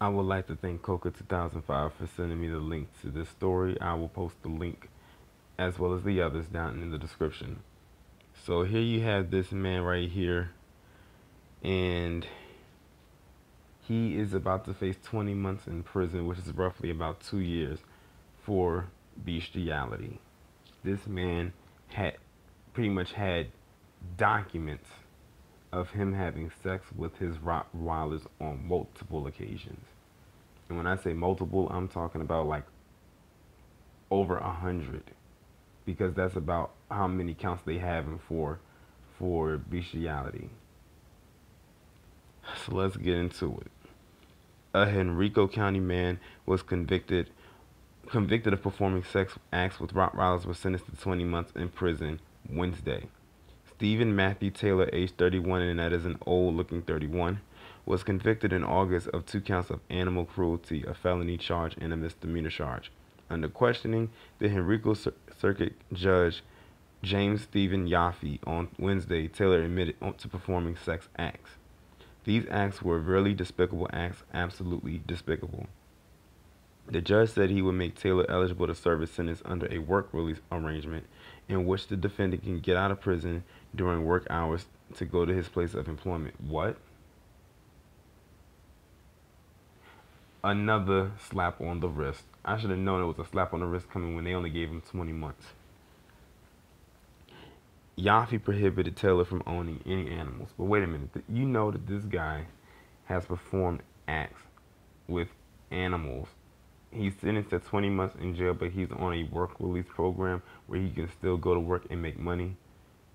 I would like to thank Coca 2005 for sending me the link to this story. I will post the link as well as the others down in the description. So here you have this man right here, and he is about to face 20 months in prison, which is roughly about 2 years, for bestiality. This man had pretty much had documents of him having sex with his Rottweilers on multiple occasions. And when I say multiple, I'm talking about like over 100, because that's about how many counts they have him for bestiality. So let's get into it. A Henrico County man was convicted of performing sex acts with Rottweilers, was sentenced to 20 months in prison Wednesday. Stephen Matthew Taylor, age 31, and that is an old-looking 31, was convicted in August of 2 counts of animal cruelty, a felony charge and a misdemeanor charge. Under questioning, the Henrico Circuit Judge James Stephen Yaffe on Wednesday, Taylor admitted to performing sex acts. These acts were really despicable acts, absolutely despicable. The judge said he would make Taylor eligible to serve his sentence under a work release arrangement in which the defendant can get out of prison during work hours to go to his place of employment. What? Another slap on the wrist. I should have known it was a slap on the wrist coming when they only gave him 20 months. Yaffe prohibited Taylor from owning any animals. But wait a minute. You know that this guy has performed acts with animals. He's sentenced to 20 months in jail, but he's on a work release program where he can still go to work and make money.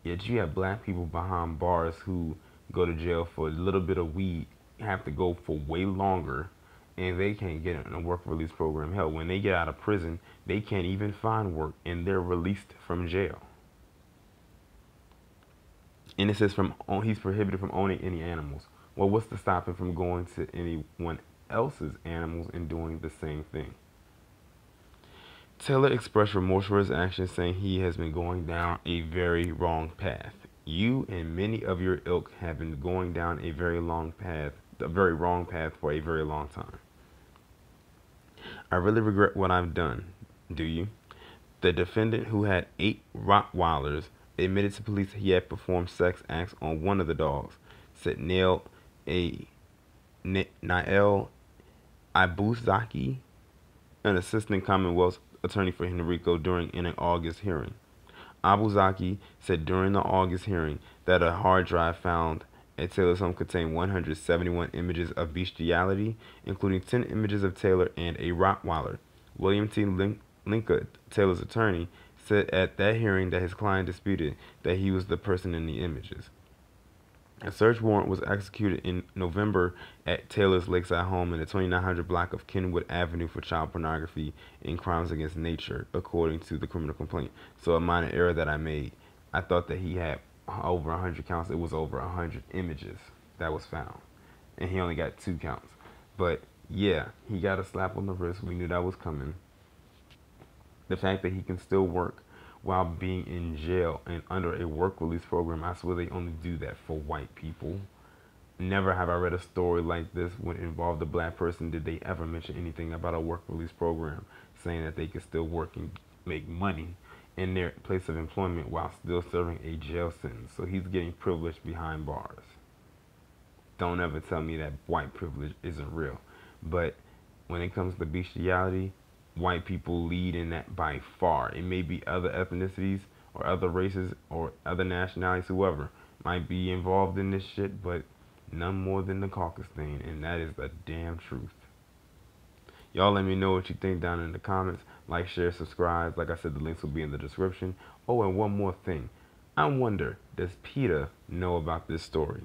Yet you have black people behind bars who go to jail for a little bit of weed, have to go for way longer, and they can't get in a work release program. Hell, when they get out of prison, they can't even find work, and they're released from jail. And it says he's prohibited from owning any animals. Well, what's to stop him from going to anyone else's animals and doing the same thing? Taylor expressed remorse for his actions, saying he has been going down a very wrong path. You and many of your ilk have been going down a very wrong path for a very long time. I really regret what I've done. Do you? The defendant, who had 8 Rottweilers, admitted to police he had performed sex acts on one of the dogs, said Nael Abuzaki, an assistant Commonwealth attorney for Henrico, during an August hearing. Abuzaki said during the August hearing that a hard drive found at Taylor's home contained 171 images of bestiality, including 10 images of Taylor and a Rottweiler. William T. Linka, Taylor's attorney, said at that hearing that his client disputed that he was the person in the images. A search warrant was executed in November at Taylor's lakeside home in the 2900 block of Kenwood Avenue for child pornography and crimes against nature, according to the criminal complaint. So a minor error that I made. I thought that he had over 100 counts. It was over 100 images that was found. And he only got 2 counts. But yeah, he got a slap on the wrist. We knew that was coming. The fact that he can still work while being in jail and under a work release program, I swear they only do that for white people. Never have I read a story like this when it involved a black person did they ever mention anything about a work release program, saying that they could still work and make money in their place of employment while still serving a jail sentence. So he's getting privilege behind bars. Don't ever tell me that white privilege isn't real. But when it comes to bestiality, white people lead in that by far. It may be other ethnicities or other races or other nationalities, whoever might be involved in this shit, but none more than the Caucasian, and that is the damn truth. Y'all let me know what you think down in the comments. Like, share, subscribe. Like I said, the links will be in the description. Oh, and one more thing. I wonder, does PETA know about this story?